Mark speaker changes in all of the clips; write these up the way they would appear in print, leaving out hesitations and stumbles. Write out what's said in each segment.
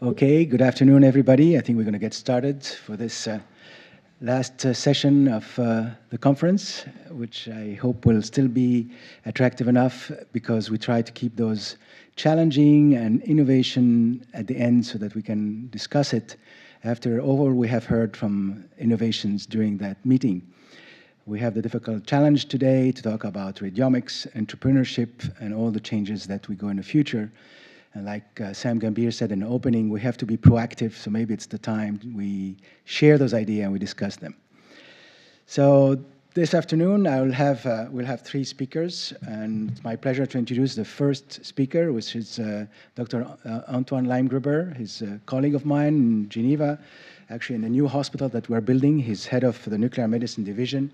Speaker 1: Okay, good afternoon, everybody. I think we're going to get started for this last session of the conference, which I hope will still be attractive enough because we try to keep those challenging and innovation at the end so that we can discuss it after all we have heard from innovations during that meeting. We have the difficult challenge today to talk about radiomics, entrepreneurship, and all the changes that we go in the future. And like Sam Gambier said in the opening, we have to be proactive, so maybe it's the time we share those ideas and we discuss them. So this afternoon, we'll have three speakers, and it's my pleasure to introduce the first speaker, which is Dr. Antoine Leimgruber. He's a colleague of mine in Geneva, actually in the new hospital that we're building. He's head of the nuclear medicine division.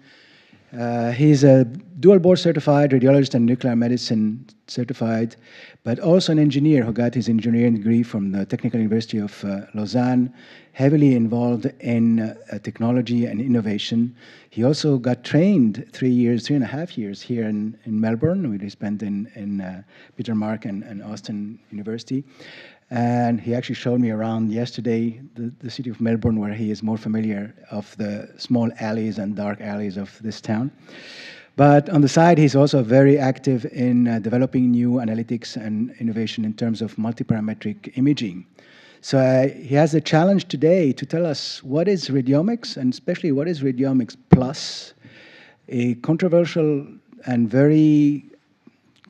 Speaker 1: He's a dual board certified radiologist and nuclear medicine certified, but also an engineer who got his engineering degree from the Technical University of Lausanne, heavily involved in technology and innovation. He also got trained 3.5 years here in Melbourne, where he spent in Peter Mark and Austin University. And he actually showed me around yesterday the city of Melbourne, where he is more familiar of the small alleys and dark alleys of this town. But on the side, he's also very active in developing new analytics and innovation in terms of multiparametric imaging. So he has a challenge today to tell us what is radiomics, and especially what is radiomics plus, a controversial and very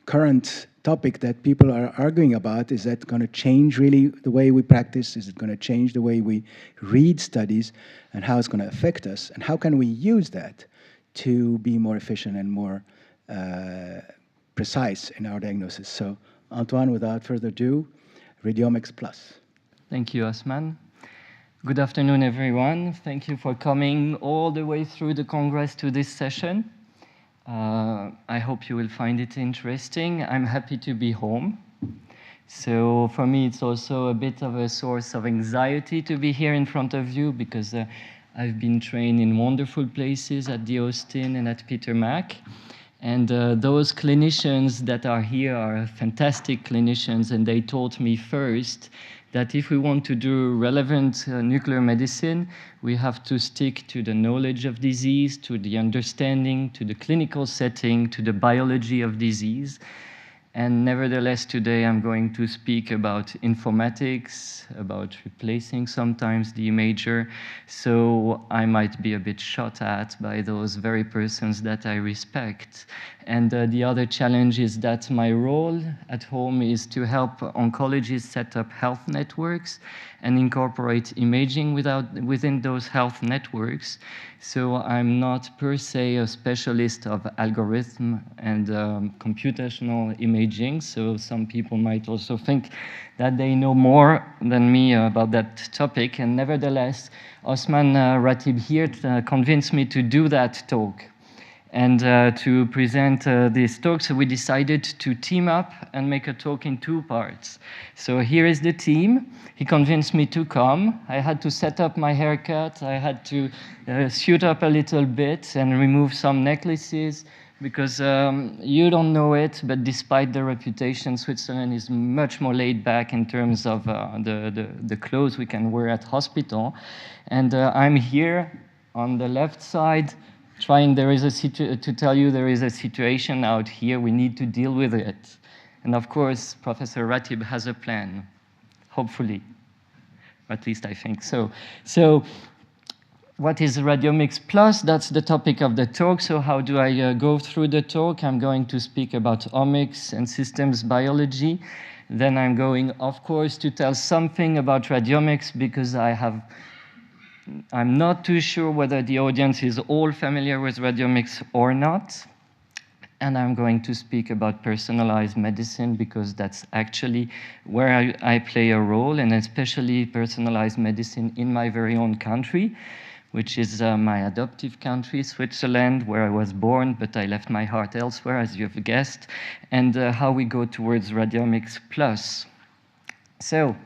Speaker 1: current topic that people are arguing about. Is that going to change really the way we practice? Is it going to change the way we read studies, and how it's going to affect us? And how can we use that to be more efficient and more precise in our diagnosis? So Antoine, without further ado, Radiomics Plus.
Speaker 2: Thank you, Osman. Good afternoon, everyone. Thank you for coming all the way through the Congress to this session. I hope you will find it interesting. I'm happy to be home. So for me, it's also a bit of a source of anxiety to be here in front of you, because I've been trained in wonderful places at the Austin and at Peter Mac. And those clinicians that are here are fantastic clinicians, and they taught me first that if we want to do relevant nuclear medicine, we have to stick to the knowledge of disease, to the understanding, to the clinical setting, to the biology of disease. And nevertheless, today I'm going to speak about informatics, about replacing sometimes the imager. So I might be a bit shot at by those very persons that I respect. And the other challenge is that my role at home is to help oncologists set up health networks and incorporate imaging within those health networks. So I'm not per se a specialist of algorithm and computational imaging. So some people might also think that they know more than me about that topic. And nevertheless, Osman Ratib here convinced me to do that talk and to present this talk. So we decided to team up and make a talk in two parts. So here is the team. He convinced me to come. I had to set up my haircut. I had to suit up a little bit and remove some necklaces, because you don't know it, but despite the reputation, Switzerland is much more laid back in terms of the clothes we can wear at hospital. And I'm here on the left side, trying to tell you there is a situation out here, we need to deal with it. And of course, Professor Ratib has a plan, hopefully. At least I think so. So what is Radiomics Plus? That's the topic of the talk. So how do I go through the talk? I'm going to speak about omics and systems biology. Then I'm going, of course, to tell something about radiomics, because I'm not too sure whether the audience is all familiar with radiomics or not. And I'm going to speak about personalized medicine, because that's actually where I play a role, and especially personalized medicine in my very own country, which is my adoptive country, Switzerland, where I was born, but I left my heart elsewhere, as you've guessed, and how we go towards Radiomics Plus. So,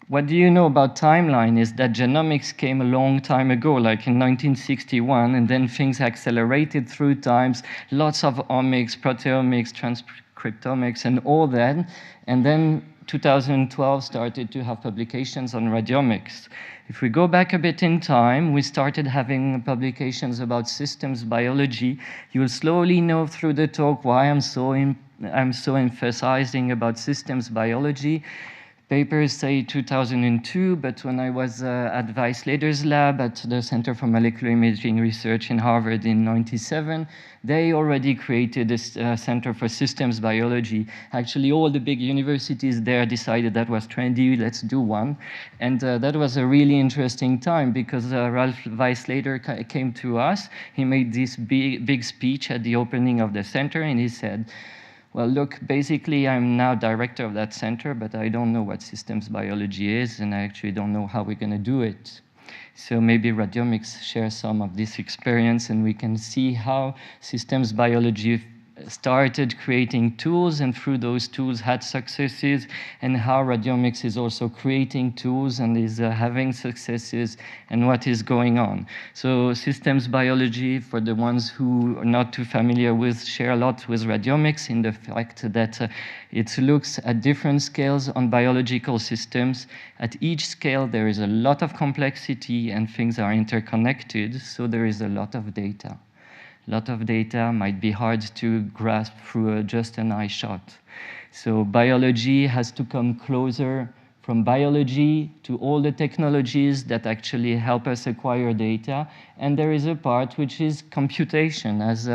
Speaker 2: what do you know about timeline is that genomics came a long time ago, like in 1961, and then things accelerated through times, lots of omics, proteomics, transcriptomics, and all that. And then 2012 started to have publications on radiomics. If we go back a bit in time, we started having publications about systems biology. You'll slowly know through the talk why I'm so emphasizing about systems biology. Papers say 2002, but when I was at Weislader's lab at the Center for Molecular Imaging Research in Harvard in '97, they already created this Center for Systems Biology. Actually, all the big universities there decided that was trendy, let's do one. And that was a really interesting time because Ralph Weislader came to us. He made this big speech at the opening of the center, and he said, well, look, basically, I'm now director of that center, but I don't know what systems biology is, and I actually don't know how we're going to do it. So maybe radiomics shares some of this experience, and we can see how systems biology started creating tools, and through those tools had successes, and how radiomics is also creating tools and is having successes, and what is going on. So systems biology, for the ones who are not too familiar with, share a lot with radiomics in the fact that it looks at different scales on biological systems. At each scale, there is a lot of complexity and things are interconnected, so there is a lot of data. A lot of data might be hard to grasp through just an eye shot. So biology has to come closer from biology to all the technologies that actually help us acquire data. And there is a part which is computation, as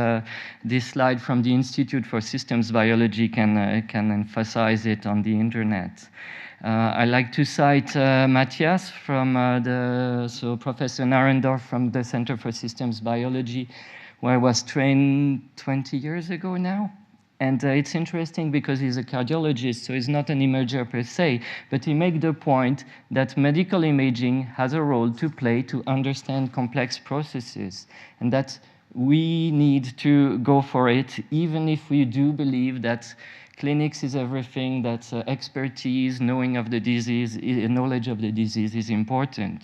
Speaker 2: this slide from the Institute for Systems Biology can emphasize it on the internet. I like to cite Matthias from Professor Narendorf from the Center for Systems Biology, where I was trained 20 years ago now. And it's interesting because he's a cardiologist, so he's not an imager per se, but he makes the point that medical imaging has a role to play to understand complex processes, and that we need to go for it, even if we do believe that clinics is everything, that expertise, knowledge of the disease is important.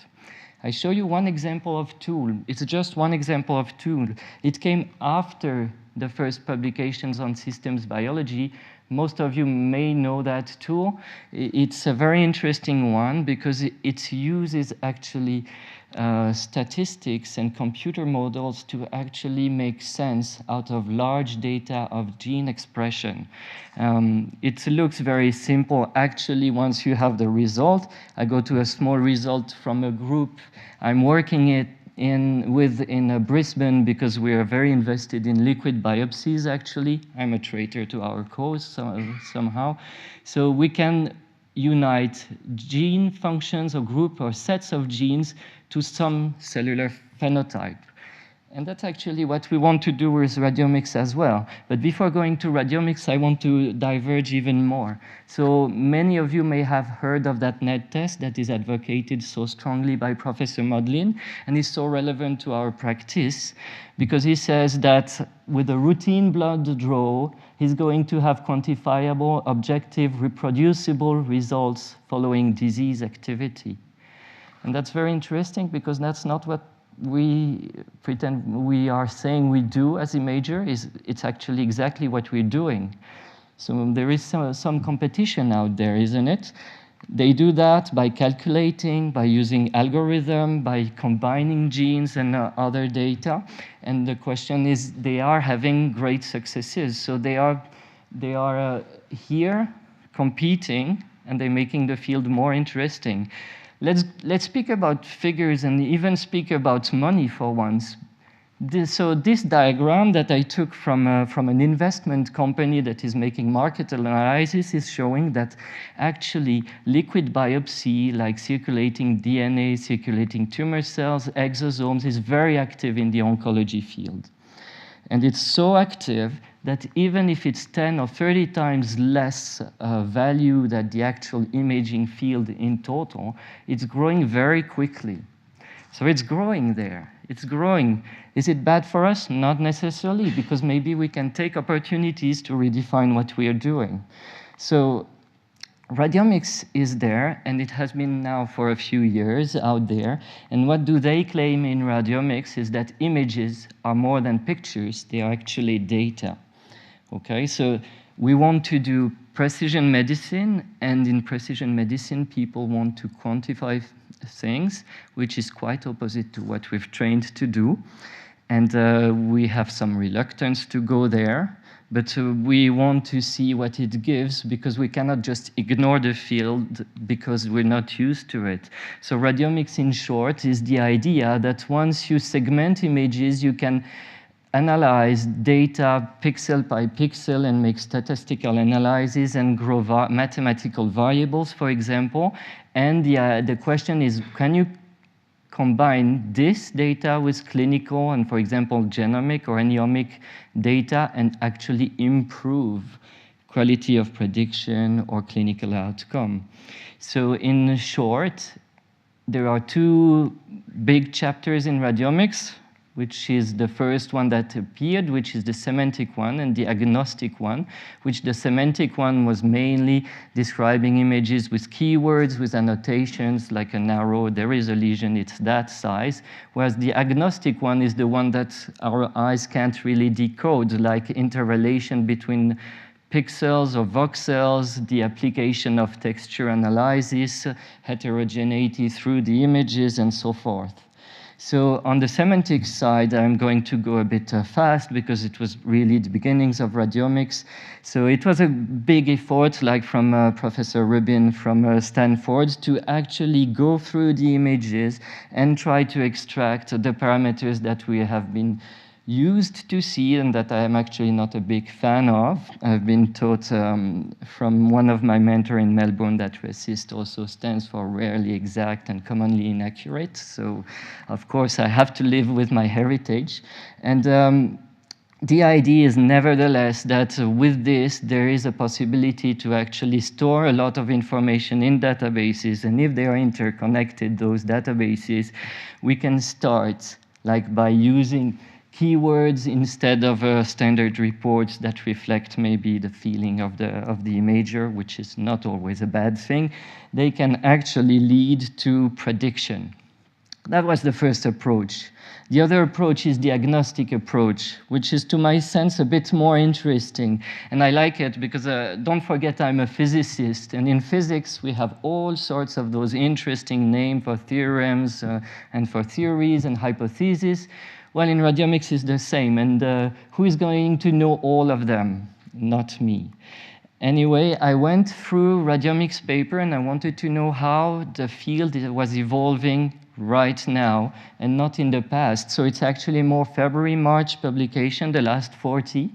Speaker 2: I show you one example of tool. It's just one example of tool. It came after the first publications on systems biology. Most of you may know that tool. It's a very interesting one because it uses actually statistics and computer models to actually make sense out of large data of gene expression. It looks very simple. Actually, once you have the result, I go to a small result from a group I'm working in Brisbane because we are very invested in liquid biopsies, actually. I'm a traitor to our cause somehow. So we can unite gene functions or group or sets of genes to some cellular phenotype. And that's actually what we want to do with radiomics as well. But before going to radiomics, I want to diverge even more. So many of you may have heard of that NET test that is advocated so strongly by Professor Modlin, and is so relevant to our practice because he says that with a routine blood draw, he's going to have quantifiable, objective, reproducible results following disease activity. And that's very interesting because that's not what we pretend we are saying we do as imager. It's actually exactly what we're doing. So there is some competition out there, isn't it? They do that by calculating, by using algorithm, by combining genes and other data. And the question is, they are having great successes. So they are here competing, and they're making the field more interesting. Let's speak about figures and even speak about money for once. So this diagram that I took from an investment company that is making market analysis is showing that actually liquid biopsy, like circulating DNA, circulating tumor cells, exosomes, is very active in the oncology field. And it's so active that even if it's 10 or 30 times less value than the actual imaging field in total, it's growing very quickly. So it's growing there. It's growing. Is it bad for us? Not necessarily, because maybe we can take opportunities to redefine what we are doing. So radiomics is there, and it has been now for a few years out there. And what do they claim in radiomics is that images are more than pictures. They are actually data. Okay, so we want to do precision medicine, and in precision medicine, people want to quantify things, which is quite opposite to what we've trained to do. And we have some reluctance to go there, but we want to see what it gives, because we cannot just ignore the field because we're not used to it. So radiomics, in short, is the idea that once you segment images, you can analyze data pixel by pixel and make statistical analysis and grow mathematical variables, for example. And the question is, can you combine this data with clinical and, for example, genomic or aniomic data and actually improve quality of prediction or clinical outcome? So in short, there are two big chapters in radiomics, which is the first one that appeared, which is the semantic one, and the agnostic one, which the semantic one was mainly describing images with keywords, with annotations, like an arrow, there is a lesion, it's that size, whereas the agnostic one is the one that our eyes can't really decode, like interrelation between pixels or voxels, the application of texture analysis, heterogeneity through the images, and so forth. So on the semantic side, I'm going to go a bit fast because it was really the beginnings of radiomics. So it was a big effort, like from Professor Rubin from Stanford, to actually go through the images and try to extract the parameters that we have been used to see and that I am actually not a big fan of. I've been taught from one of my mentors in Melbourne that RECIST also stands for rarely exact and commonly inaccurate. So, of course, I have to live with my heritage. And the idea is nevertheless that with this, there is a possibility to actually store a lot of information in databases. And if they are interconnected, those databases, we can start like by using keywords instead of standard reports that reflect maybe the feeling of the imager, which is not always a bad thing. They can actually lead to prediction. That was the first approach. The other approach is the agnostic approach, which is, to my sense, a bit more interesting. And I like it because, don't forget, I'm a physicist. And in physics, we have all sorts of those interesting names for theorems and for theories and hypotheses. Well, in radiomics, it's the same. And who is going to know all of them? Not me. Anyway, I went through radiomics paper, and I wanted to know how the field was evolving right now and not in the past. So it's actually more February, March publication, the last 40.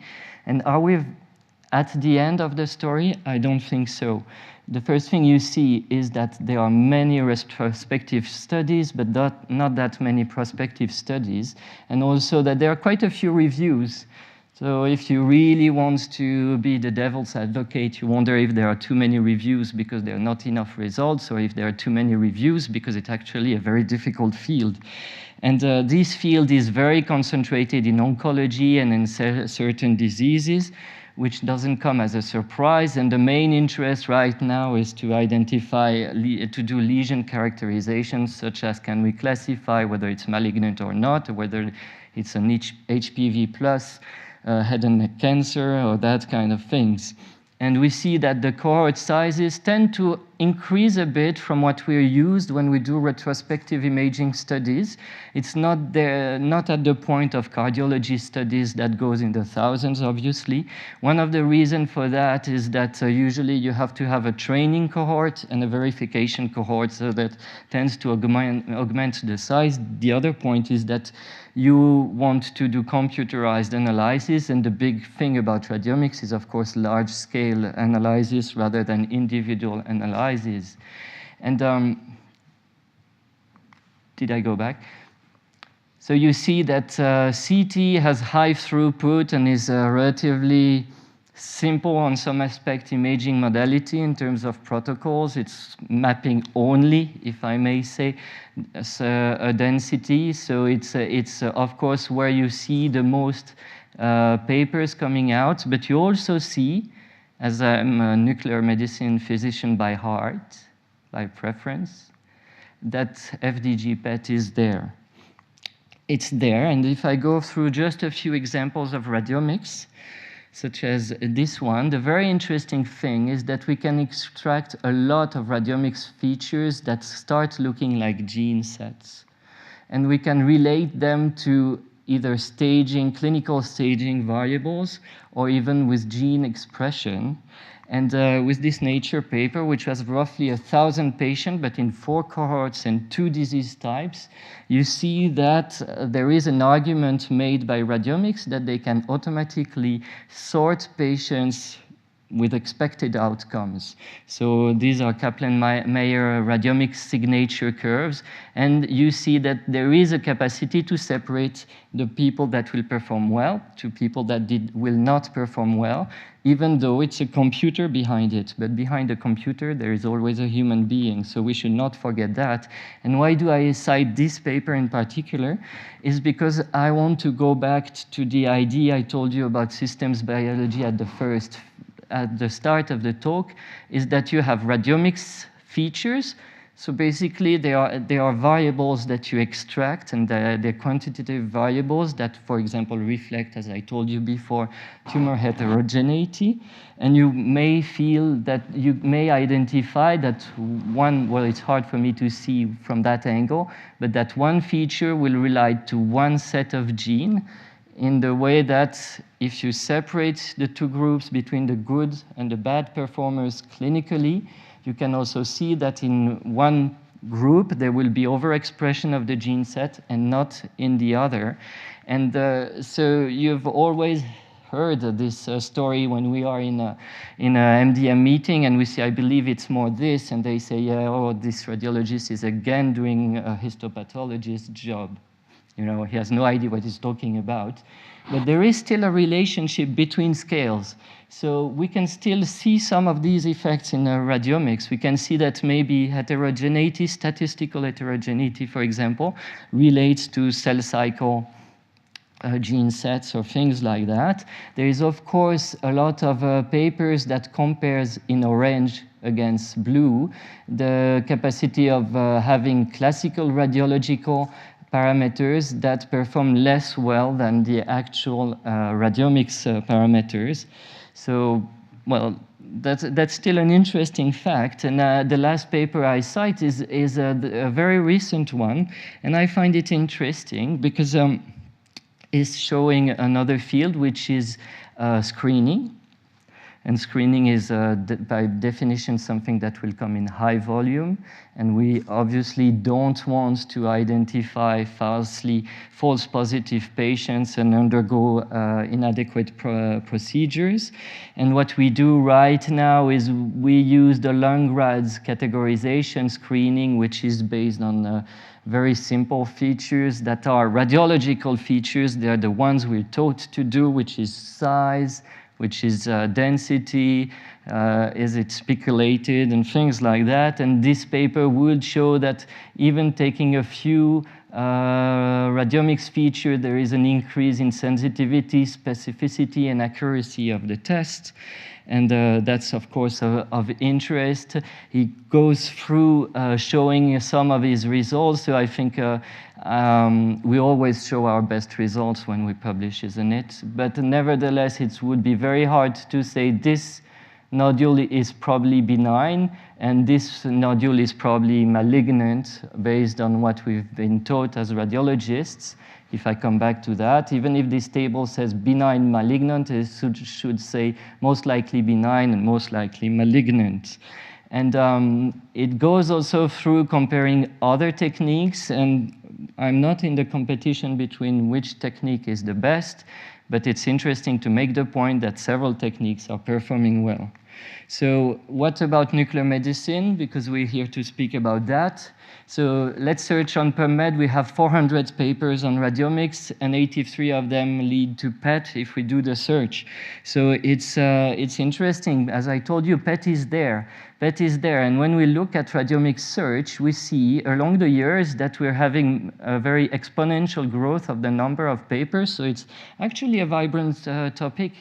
Speaker 2: And are we at the end of the story? I don't think so. The first thing you see is that there are many retrospective studies, but not that many prospective studies, and also that there are quite a few reviews. So if you really want to be the devil's advocate, you wonder if there are too many reviews because there are not enough results, or if there are too many reviews because it's actually a very difficult field. And this field is very concentrated in oncology and in certain diseases, which doesn't come as a surprise. And the main interest right now is to identify, to do lesion characterizations, such as can we classify whether it's malignant or not, or whether it's an HPV plus, head and neck cancer, or that kind of things. And we see that the cohort sizes tend to increase a bit from what we're used when we do retrospective imaging studies. It's not at the point of cardiology studies that goes in the thousands, obviously. One of the reasons for that is that usually you have to have a training cohort and a verification cohort, so that tends to augment the size. The other point is that you want to do computerized analysis, and the big thing about radiomics is, of course, large-scale analysis rather than individual analysis. And did I go back? So you see that CT has high throughput and is relatively simple on some aspect imaging modality in terms of protocols. It's mapping only, if I may say, a density. So it's of course where you see the most papers coming out, but you also see, as I'm a nuclear medicine physician by heart, by preference, that FDG PET is there. It's there, and if I go through just a few examples of radiomics, such as this one, the very interesting thing is that we can extract a lot of radiomics features that start looking like gene sets. And we can relate them to either staging, clinical staging variables, or even with gene expression. And with this Nature paper, which was roughly 1,000 patients, but in 4 cohorts and 2 disease types, you see that there is an argument made by radiomics that they can automatically sort patients with expected outcomes. So these are Kaplan-Meier radiomics signature curves, and you see that there is a capacity to separate the people that will perform well to people that will not perform well, even though it's a computer behind it. But behind a computer, there is always a human being, so we should not forget that. And why do I cite this paper in particular? Is because I want to go back to the idea I told you about systems biology at the start of the talk, is that you have radiomics features. So basically, they are variables that you extract, and they're quantitative variables that, for example, reflect, as I told you before, tumor heterogeneity. And you may feel that you may identify that one, well, it's hard for me to see from that angle, but that one feature will relate to one set of gene, in the way that if you separate the 2 groups between the good and the bad performers clinically, you can also see that in one group there will be overexpression of the gene set and not in the other. And so you've always heard this story when we are in a MDM meeting and we say, I believe it's more this, and they say, yeah, oh, this radiologist is again doing a histopathologist's job. You know, he has no idea what he's talking about. But there is still a relationship between scales. So we can still see some of these effects in radiomics. We can see that maybe heterogeneity, statistical heterogeneity, for example, relates to cell cycle gene sets or things like that. There is, of course, a lot of papers that compares in orange against blue the capacity of having classical radiological parameters that perform less well than the actual radiomics parameters. So, well, that's still an interesting fact. And the last paper I cite is a very recent one, and I find it interesting because it's showing another field, which is screening. And screening is, by definition, something that will come in high volume. And we obviously don't want to identify false positive patients and undergo inadequate procedures. And what we do right now is we use the Lundgren's categorization screening, which is based on very simple features that are radiological features. They are the ones we're taught to do, which is size, which is density, is it speculated, and things like that. And this paper would show that even taking a few radiomics features, there is an increase in sensitivity, specificity, and accuracy of the test. And that's, of course, of interest. He goes through showing some of his results. So I think we always show our best results when we publish, isn't it? But nevertheless, it would be very hard to say this nodule is probably benign and this nodule is probably malignant based on what we've been taught as radiologists. If I come back to that, even if this table says benign malignant, it should say most likely benign and most likely malignant. And it goes also through comparing other techniques, and I'm not in the competition between which technique is the best, but it's interesting to make the point that several techniques are performing well. So what about nuclear medicine? Because we're here to speak about that. So let's search on PubMed. We have 400 papers on radiomics, and 83 of them lead to PET if we do the search. So it's interesting. As I told you, PET is there. PET is there. And when we look at radiomics search, we see along the years that we're having a very exponential growth of the number of papers. So it's actually a vibrant topic.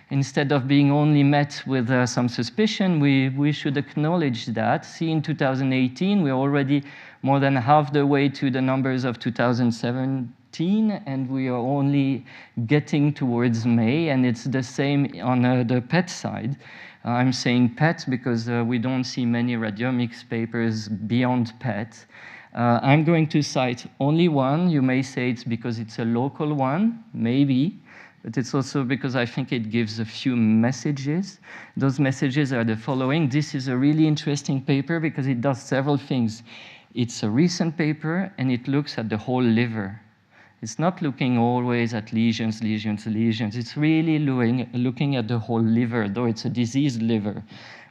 Speaker 2: Instead of being only met with some suspicion, we should acknowledge that. See, in 2018, we're already more than half the way to the numbers of 2017, 2016, and we are only getting towards May, and it's the same on the PET side. I'm saying PET because we don't see many radiomics papers beyond PET. I'm going to cite only one. You may say it's because it's a local one, maybe, but it's also because I think it gives a few messages. Those messages are the following. This is a really interesting paper because it does several things. It's a recent paper, and it looks at the whole liver. It's not looking always at lesions, lesions, lesions. It's really looking at the whole liver, though it's a diseased liver.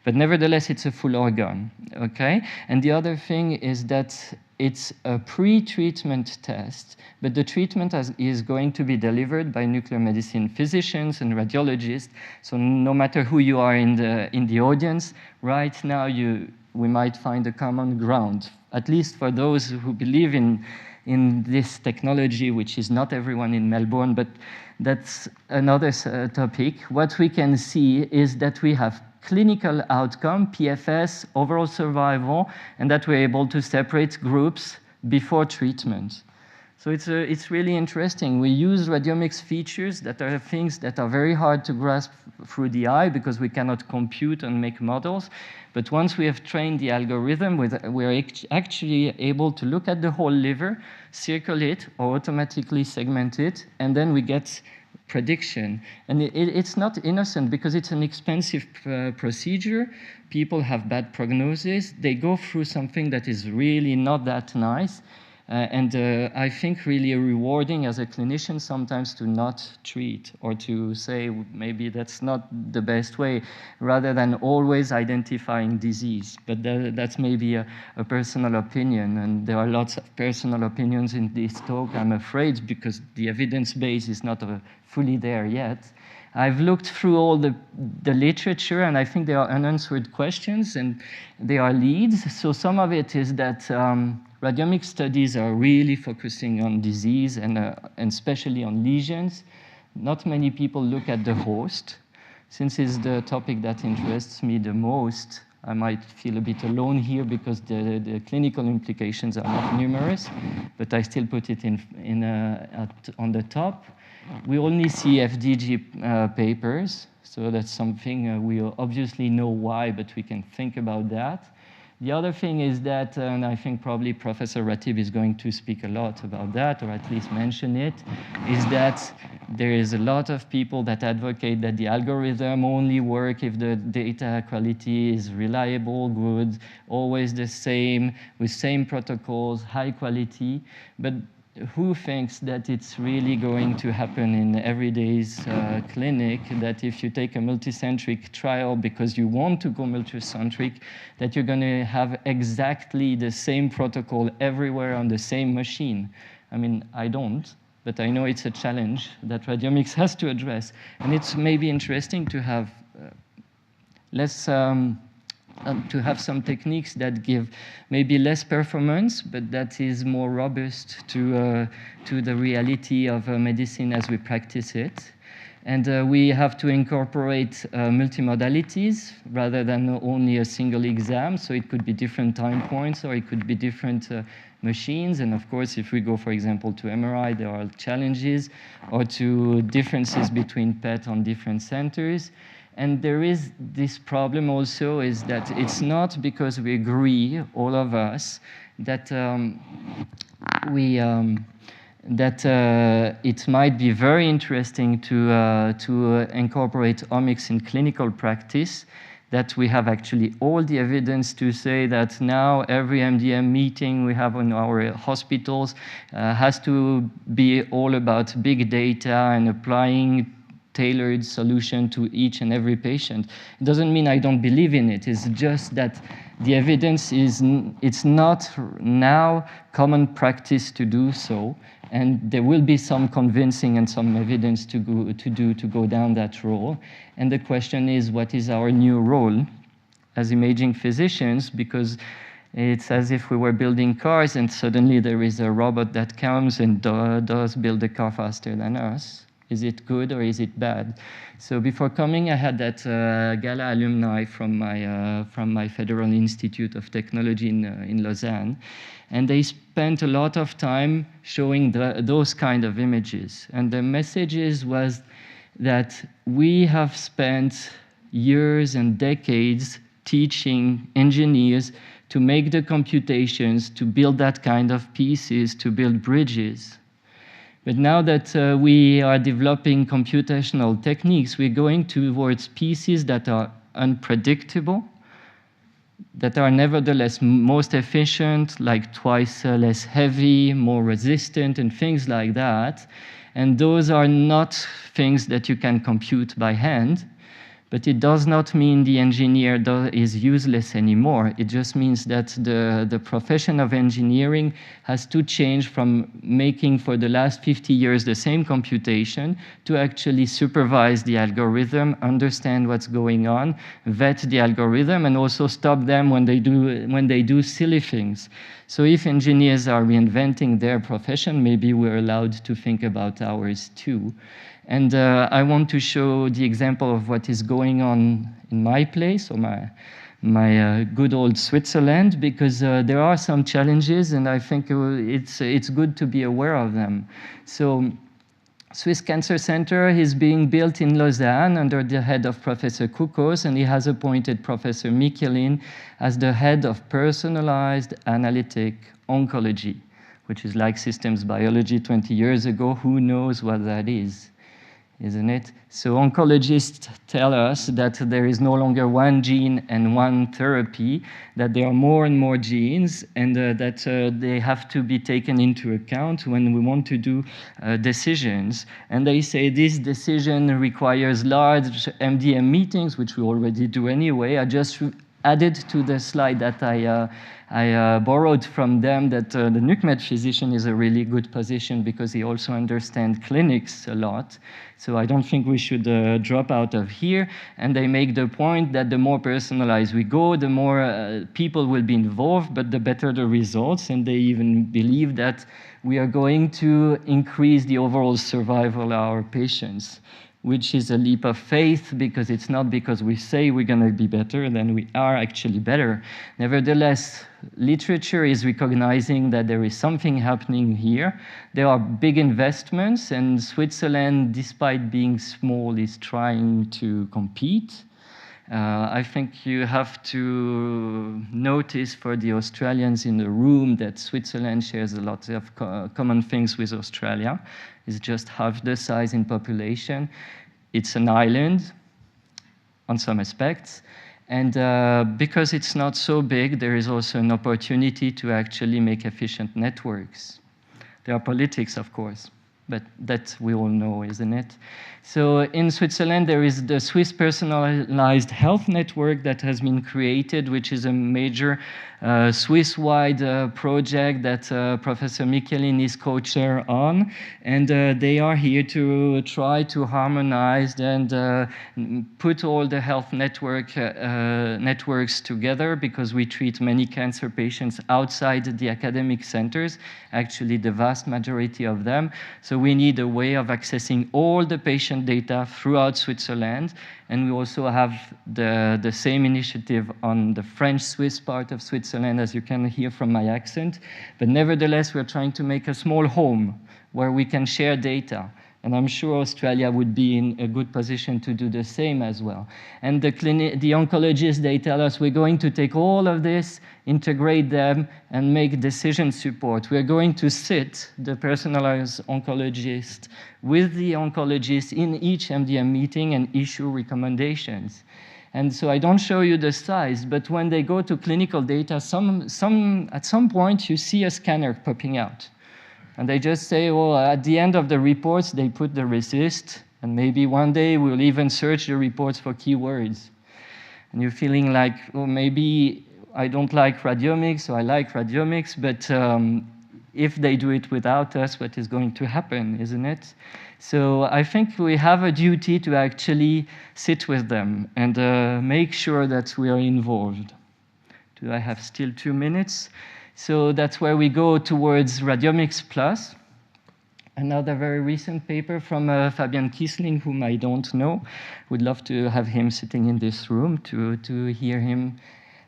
Speaker 2: But nevertheless, it's a full organ, okay? And the other thing is that it's a pre-treatment test, but the treatment is going to be delivered by nuclear medicine physicians and radiologists. So no matter who you are in the audience, right now we might find a common ground, at least for those who believe in this technology, which is not everyone in Melbourne, but that's another topic. What we can see is that we have clinical outcome, PFS, overall survival, and that we're able to separate groups before treatment. So it's really interesting. We use radiomics features that are things that are very hard to grasp through the eye because we cannot compute and make models. But once we have trained the algorithm, we're actually able to look at the whole liver, circle it, or automatically segment it, and then we get prediction. And it's not innocent because it's an expensive procedure. People have bad prognosis. They go through something that is really not that nice. And I think really rewarding as a clinician sometimes to not treat or to say maybe that's not the best way, rather than always identifying disease. But that's maybe a personal opinion, and there are lots of personal opinions in this talk, I'm afraid, because the evidence base is not fully there yet. I've looked through all the literature, and I think there are unanswered questions, and there are leads. So some of it is that radiomic studies are really focusing on disease and especially on lesions. Not many people look at the host. Since it's the topic that interests me the most, I might feel a bit alone here because the clinical implications are not numerous, but I still put it on the top. We only see FDG papers, so that's something we obviously know why, but we can think about that. The other thing is that, and I think probably Professor Ratib is going to speak a lot about that, or at least mention it, is that there is a lot of people that advocate that the algorithm only work if the data quality is reliable, good, always the same, with same protocols, high quality. But who thinks that it's really going to happen in everyday's clinic, that if you take a multicentric trial because you want to go multicentric, that you're going to have exactly the same protocol everywhere on the same machine? I mean, I don't, but I know it's a challenge that radiomics has to address. And it's maybe interesting to have to have some techniques that give maybe less performance, but that is more robust to the reality of medicine as we practice it. And we have to incorporate multimodalities rather than only a single exam. So it could be different time points, or it could be different machines. And of course, if we go, for example, to MRI, there are challenges, or to differences between PET on different centers. And there is this problem also, is that it's not because we agree, all of us, that it might be very interesting to incorporate omics in clinical practice, that we have actually all the evidence to say that now every MDM meeting we have in our hospitals has to be all about big data and applying tailored solution to each and every patient. It doesn't mean I don't believe in it. It's just that the evidence it's not now common practice to do so, and there will be some convincing and some evidence to go down that role. And the question is, what is our new role as imaging physicians? Because it's as if we were building cars and suddenly there is a robot that comes and does build a car faster than us. Is it good or is it bad? So before coming, I had that gala alumni from my Federal Institute of Technology in Lausanne, and they spent a lot of time showing those kind of images. And the messages was that we have spent years and decades teaching engineers to make the computations, to build that kind of pieces, to build bridges. But now that we are developing computational techniques, we're going towards pieces that are unpredictable, that are nevertheless most efficient, like twice less heavy, more resistant, and things like that. And those are not things that you can compute by hand. But it does not mean the engineer is useless anymore. It just means that the profession of engineering has to change from making for the last 50 years the same computation to actually supervise the algorithm, understand what's going on, vet the algorithm, and also stop them when they do silly things. So if engineers are reinventing their profession, maybe we're allowed to think about ours too. And I want to show the example of what is going on in my place, or my good old Switzerland, because there are some challenges, and I think it's good to be aware of them. So Swiss Cancer Center is being built in Lausanne under the head of Professor Kukos, and he has appointed Professor Michelin as the head of personalized analytic oncology, which is like systems biology 20 years ago. Who knows what that is? Isn't it? So oncologists tell us that there is no longer one gene and one therapy, that there are more and more genes, and that they have to be taken into account when we want to do decisions. And they say this decision requires large MDM meetings, which we already do anyway. I just added to the slide that I borrowed from them that the NUCMED physician is a really good position because he also understands clinics a lot. So I don't think we should drop out of here. And they make the point that the more personalized we go, the more people will be involved, but the better the results. And they even believe that we are going to increase the overall survival of our patients, which is a leap of faith, because it's not because we say we're going to be better, then we are actually better. Nevertheless, literature is recognizing that there is something happening here. There are big investments, and Switzerland, despite being small, is trying to compete. I think you have to notice for the Australians in the room that Switzerland shares a lot of common things with Australia. It's just half the size in population. It's an island on some aspects. And because it's not so big, there is also an opportunity to actually make efficient networks. There are politics, of course, but that we all know, isn't it? So in Switzerland, there is the Swiss Personalized Health Network that has been created, which is a major Swiss-wide project that Professor Michelin is co-chair on. And they are here to try to harmonize and put all the health networks together, because we treat many cancer patients outside the academic centers, actually the vast majority of them. So we need a way of accessing all the patient data throughout Switzerland. And we also have the same initiative on the French-Swiss part of Switzerland, as you can hear from my accent. But nevertheless, we're trying to make a small home where we can share data. And I'm sure Australia would be in a good position to do the same as well. And the oncologists, they tell us we're going to take all of this, integrate them, and make decision support. We're going to sit, the personalized oncologist, with the oncologist in each MDM meeting and issue recommendations. And so I don't show you the size, but when they go to clinical data, at some point you see a scanner popping out. And they just say, well, at the end of the reports, they put the RECIST, and maybe one day we'll even search the reports for keywords. And you're feeling like, well, maybe I don't like radiomics, or I like radiomics, but if they do it without us, what is going to happen, isn't it? So I think we have a duty to actually sit with them and make sure that we are involved. Do I have still 2 minutes? So that's where we go towards Radiomics Plus. another very recent paper from Fabian Kiesling, whom I don't know. Would love to have him sitting in this room to hear him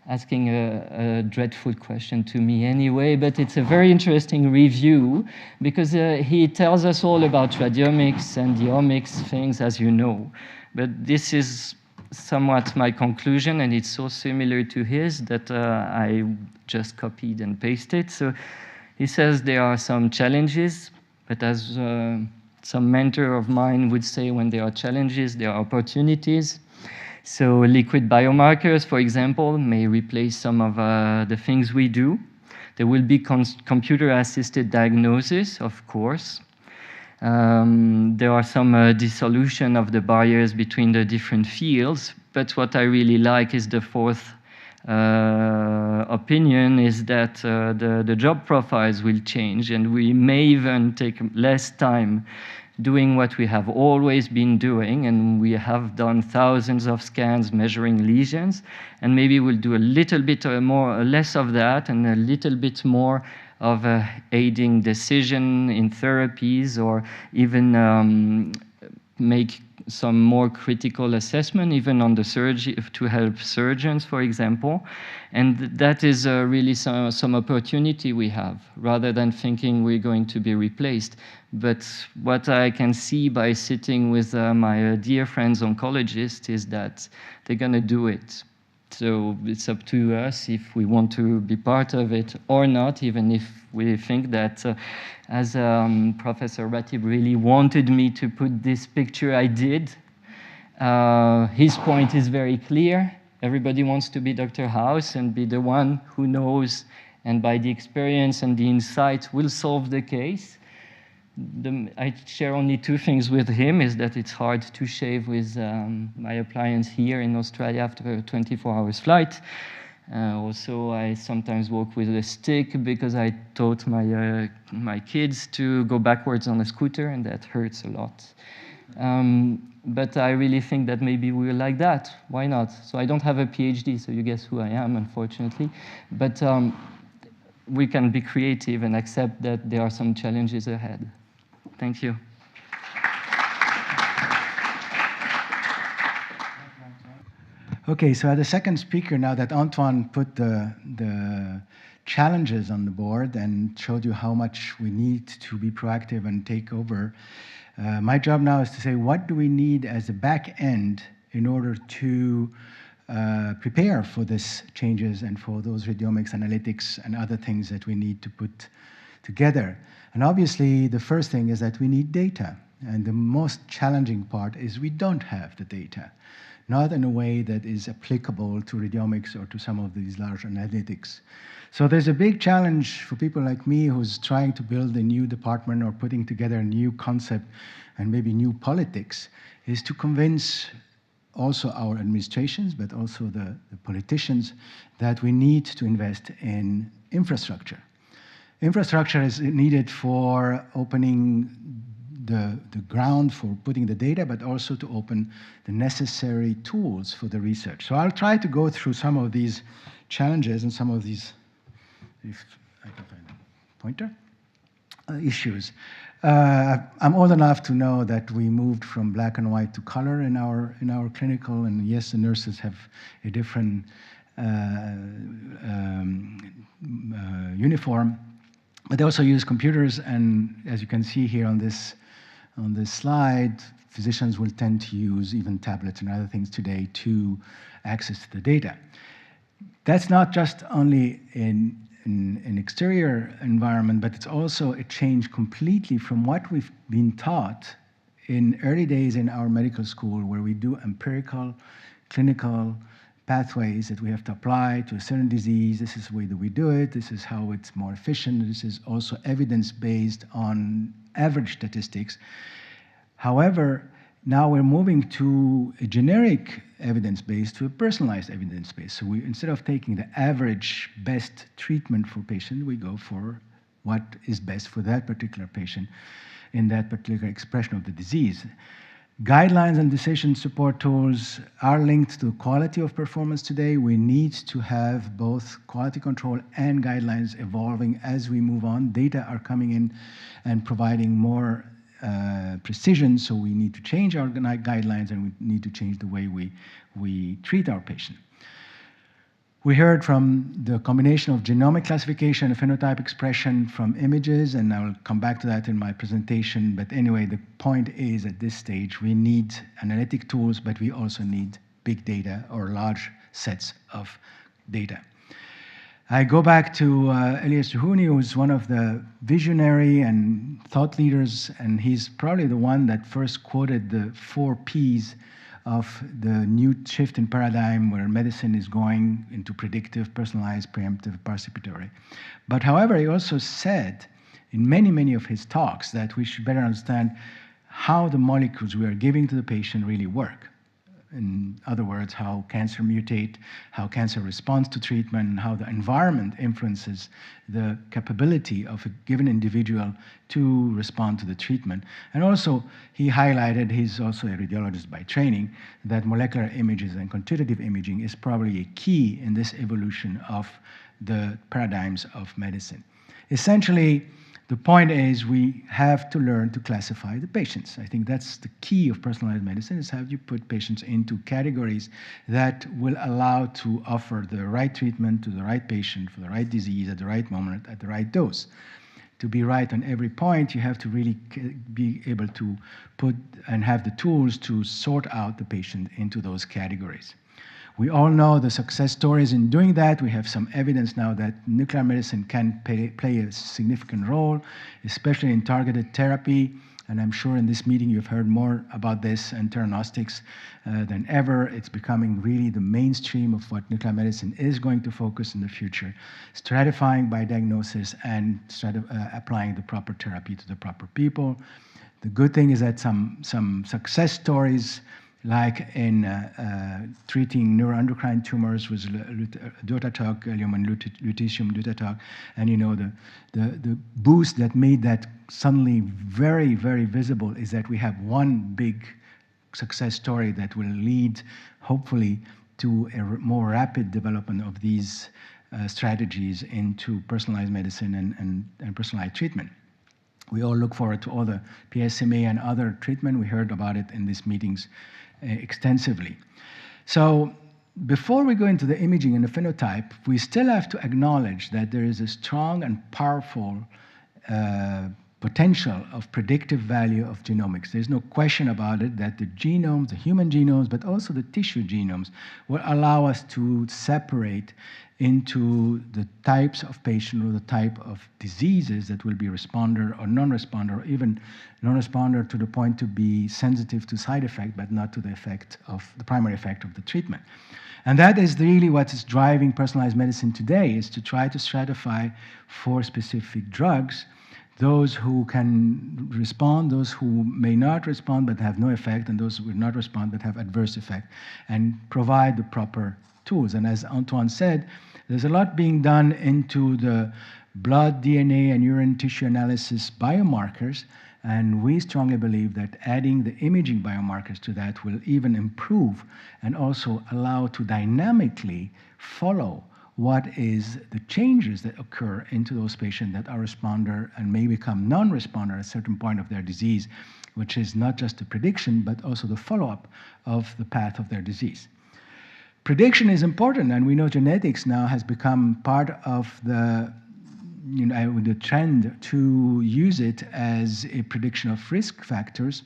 Speaker 2: asking a dreadful question to me anyway, but it's a very interesting review because he tells us all about radiomics and the omics things, as you know. But this is somewhat my conclusion, and it's so similar to his that I just copied and pasted. So he says there are some challenges, but as some mentor of mine would say, when there are challenges, there are opportunities. So liquid biomarkers, for example, may replace some of the things we do. There will be computer-assisted diagnosis, of course. There are some dissolution of the barriers between the different fields, but what I really like is the fourth opinion is that the job profiles will change, and we may even take less time doing what we have always been doing, and we have done thousands of scans measuring lesions, and maybe we'll do a little bit less of that and a little bit more of aiding decision in therapies, or even make some more critical assessment, even on the surgery, to help surgeons, for example. And that is really some opportunity we have, rather than thinking we're going to be replaced. But what I can see by sitting with my dear friends oncologists is that they're going to do it. So it's up to us if we want to be part of it or not, even if we think that, as Professor Ratib really wanted me to put this picture, I did. His point is very clear. Everybody wants to be Dr. House and be the one who knows, and by the experience and the insight will solve the case. I share only two things with him, is that it's hard to shave with my appliance here in Australia after a 24-hour flight. Also, I sometimes walk with a stick because I taught my kids to go backwards on a scooter, and that hurts a lot. But I really think that maybe we're like that. Why not? So I don't have a PhD, so you guess who I am, unfortunately. But we can be creative and accept that there are some challenges ahead. Thank you.
Speaker 1: Okay, so the second speaker, now that Antoine put the challenges on the board and showed you how much we need to be proactive and take over, my job now is to say, what do we need as a back end in order to prepare for these changes and for those radiomics, analytics, and other things that we need to put together. And obviously, the first thing is that we need data. And the most challenging part is we don't have the data, not in a way that is applicable to radiomics or to some of these large analytics. So there's a big challenge for people like me who's trying to build a new department or putting together a new concept and maybe new politics, is to convince also our administrations, but also the politicians, that we need to invest in infrastructure. Infrastructure is needed for opening the ground for putting the data, but also to open the necessary tools for the research. So I'll try to go through some of these challenges and some of these, if I can find a pointer, issues. I'm old enough to know that we moved from black and white to color in our clinical, and yes, the nurses have a different uniform, but they also use computers, and as you can see here on this slide, physicians will tend to use even tablets and other things today to access the data. That's not just only in an exterior environment, but it's also a change completely from what we've been taught in early days in our medical school, where we do empirical, clinical pathways that we have to apply to a certain disease. This is the way that we do it. This is how it's more efficient. This is also evidence-based on average statistics. However, now we're moving to a generic evidence-based to a personalized evidence-based. So instead of taking the average best treatment for patient, we go for what is best for that particular patient in that particular expression of the disease. Guidelines and decision support tools are linked to quality of performance today. We need to have both quality control and guidelines evolving as we move on. Data are coming in and providing more precision, so we need to change our guidelines and we need to change the way we treat our patient. We heard from the combination of genomic classification and phenotype expression from images, and I will come back to that in my presentation. But anyway, the point is at this stage, we need analytic tools, but we also need big data or large sets of data. I go back to Elias Juhuni, who's one of the visionary and thought leaders, and he's probably the one that first quoted the 4 Ps of the new shift in paradigm where medicine is going into predictive, personalized, preemptive, participatory. But however, he also said in many, many of his talks that we should better understand how the molecules we are giving to the patient really work. In other words, how cancer mutate, how cancer responds to treatment, and how the environment influences the capability of a given individual to respond to the treatment. And also, he highlighted, he's also a radiologist by training, that molecular images and quantitative imaging is probably a key in this evolution of the paradigms of medicine. Essentially, the point is we have to learn to classify the patients. I think that's the key of personalized medicine, is how you put patients into categories that will allow to offer the right treatment to the right patient for the right disease at the right moment, at the right dose. To be right on every point, you have to really be able to put and have the tools to sort out the patient into those categories. We all know the success stories in doing that. We have some evidence now that nuclear medicine can play a significant role, especially in targeted therapy. And I'm sure in this meeting you've heard more about this and theranostics than ever. It's becoming really the mainstream of what nuclear medicine is going to focus in the future, stratifying by diagnosis and applying the proper therapy to the proper people. The good thing is that some success stories, like in treating neuroendocrine tumors with DOTATOC, lutetium DOTATOC, and the boost that made that suddenly very, very visible is that we have one big success story that will lead, hopefully, to a more rapid development of these strategies into personalized medicine and personalized treatment. We all look forward to all the PSMA and other treatment. We heard about it in these meetings extensively. So before we go into the imaging and the phenotype, we still have to acknowledge that there is a strong and powerful potential of predictive value of genomics. There's no question about it that the genomes, the human genomes, but also the tissue genomes, will allow us to separate into the types of patient or the type of diseases that will be responder or non-responder, or even non-responder to the point to be sensitive to side effect, but not to the effect of the primary effect of the treatment. And that is really what is driving personalized medicine today, is to try to stratify for specific drugs, those who can respond, those who may not respond but have no effect, and those who will not respond but have adverse effect, and provide the proper tools. And as Antoine said, there's a lot being done into the blood, DNA, and urine tissue analysis biomarkers, and we strongly believe that adding the imaging biomarkers to that will even improve and also allow to dynamically follow what is the changes that occur into those patients that are responder and may become non-responder at a certain point of their disease, which is not just a prediction, but also the follow-up of the path of their disease. Prediction is important, and we know genetics now has become part of the trend to use it as a prediction of risk factors.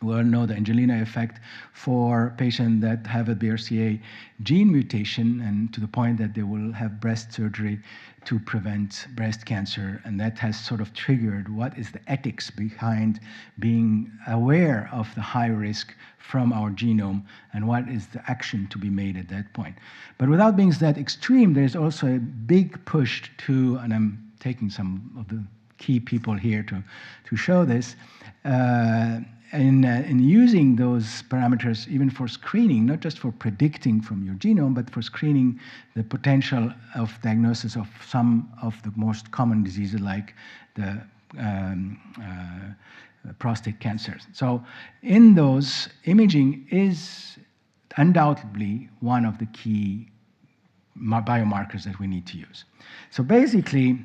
Speaker 1: We all know the Angelina effect for patients that have a BRCA gene mutation, and to the point that they will have breast surgery to prevent breast cancer. And that has sort of triggered what is the ethics behind being aware of the high risk from our genome and what is the action to be made at that point. But without being that extreme, there's also a big push to, and I'm taking some of the key people here to show this, in using those parameters even for screening, not just for predicting from your genome, but for screening the potential of diagnosis of some of the most common diseases like the prostate cancers. So in those, imaging is undoubtedly one of the key biomarkers that we need to use. So basically,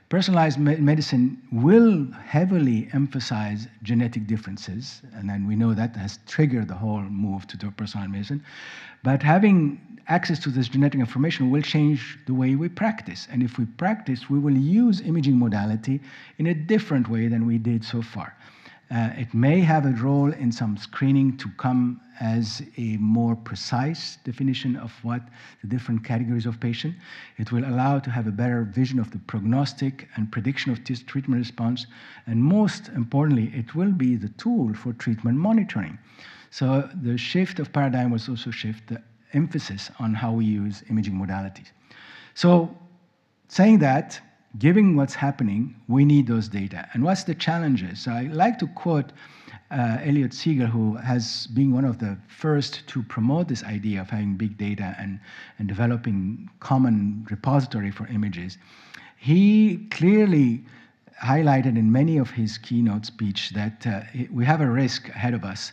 Speaker 1: personalized medicine will heavily emphasize genetic differences, and then we know that has triggered the whole move to personalized medicine. But having access to this genetic information will change the way we practice. And if we practice, we will use imaging modality in a different way than we did so far. It may have a role in some screening to come as a more precise definition of what the different categories of patient. It will allow to have a better vision of the prognostic and prediction of treatment response. And most importantly, it will be the tool for treatment monitoring. So the shift of paradigm was also shift the emphasis on how we use imaging modalities. So saying that, given what's happening, we need those data. And what's the challenges? So I like to quote Elliot Siegel, who has been one of the first to promote this idea of having big data and developing common repository for images. He clearly highlighted in many of his keynote speech that we have a risk ahead of us